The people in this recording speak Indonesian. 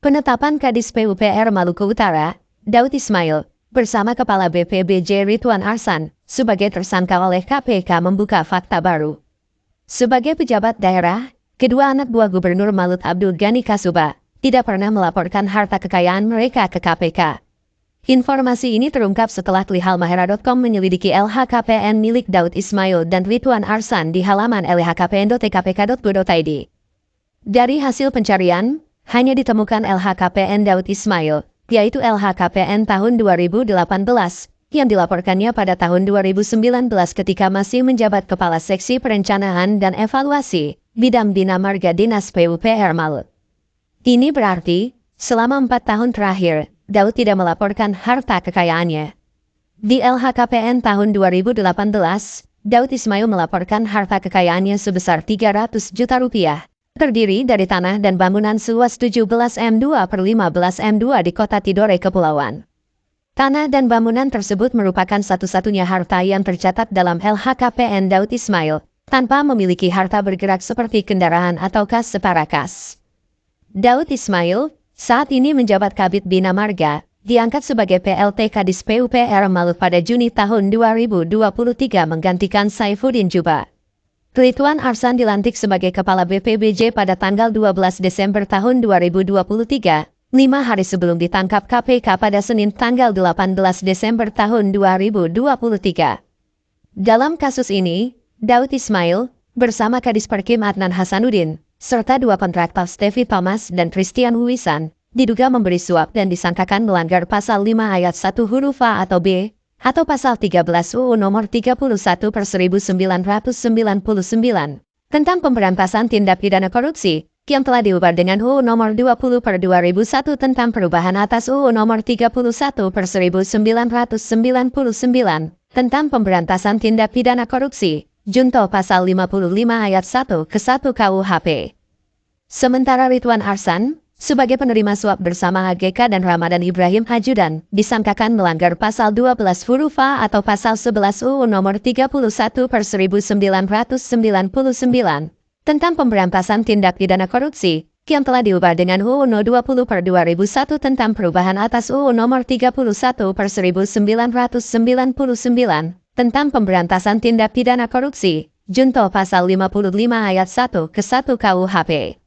Penetapan Kadis PUPR Maluku Utara, Daud Ismail, bersama Kepala BPBJ Ridwan Arsan, sebagai tersangka oleh KPK membuka fakta baru. Sebagai pejabat daerah, kedua anak buah Gubernur Malut Abdul Ghani Kasuba tidak pernah melaporkan harta kekayaan mereka ke KPK. Informasi ini terungkap setelah Klihalmahera.com menyelidiki LHKPN milik Daud Ismail dan Ridwan Arsan di halaman lhkpn.tkpk.go.id. Dari hasil pencarian, hanya ditemukan LHKPN Daud Ismail, yaitu LHKPN tahun 2018, yang dilaporkannya pada tahun 2019 ketika masih menjabat Kepala Seksi Perencanaan dan Evaluasi, Bidang Bina Marga Dinas PUPR Malut. Ini berarti, selama 4 tahun terakhir, Daud tidak melaporkan harta kekayaannya. Di LHKPN tahun 2018, Daud Ismail melaporkan harta kekayaannya sebesar 300 juta rupiah. Terdiri dari tanah dan bangunan seluas 17 M2 per 15 M2 di Kota Tidore, Kepulauan. Tanah dan bangunan tersebut merupakan satu-satunya harta yang tercatat dalam LHKPN Daud Ismail, tanpa memiliki harta bergerak seperti kendaraan atau kas separakas. Daud Ismail, saat ini menjabat Kabid Bina Marga, diangkat sebagai PLT Kadis PUPR Malut pada Juni tahun 2023 menggantikan Saifuddin Juba. Ridwan Arsan dilantik sebagai Kepala BPBJ pada tanggal 12 Desember tahun 2023, 5 hari sebelum ditangkap KPK pada Senin tanggal 18 Desember tahun 2023. Dalam kasus ini, Daud Ismail, bersama Kadis Perkim Adnan Hasanuddin, serta 2 kontraktor Stevi Thomas dan Christian Wisan, diduga memberi suap dan disangkakan melanggar pasal 5 ayat 1 huruf A atau B, atau pasal 13 UU nomor 31 per 1999, tentang pemberantasan tindak pidana korupsi, yang telah diubah dengan UU nomor 20 per 2001 tentang perubahan atas UU nomor 31 per 1999, tentang pemberantasan tindak pidana korupsi, junto pasal 55 ayat 1 ke 1 KUHP. Sementara Ridwan Arsan, sebagai penerima suap bersama AGK dan Ramadan Ibrahim Ajudan, disangkakan melanggar pasal 12 huruf A atau pasal 11 UU nomor 31 per 1999, tentang pemberantasan tindak pidana korupsi, yang telah diubah dengan UU No 20 per 2001 tentang perubahan atas UU nomor 31 per 1999, tentang pemberantasan tindak pidana korupsi, junto pasal 55 ayat 1 ke 1 KUHP.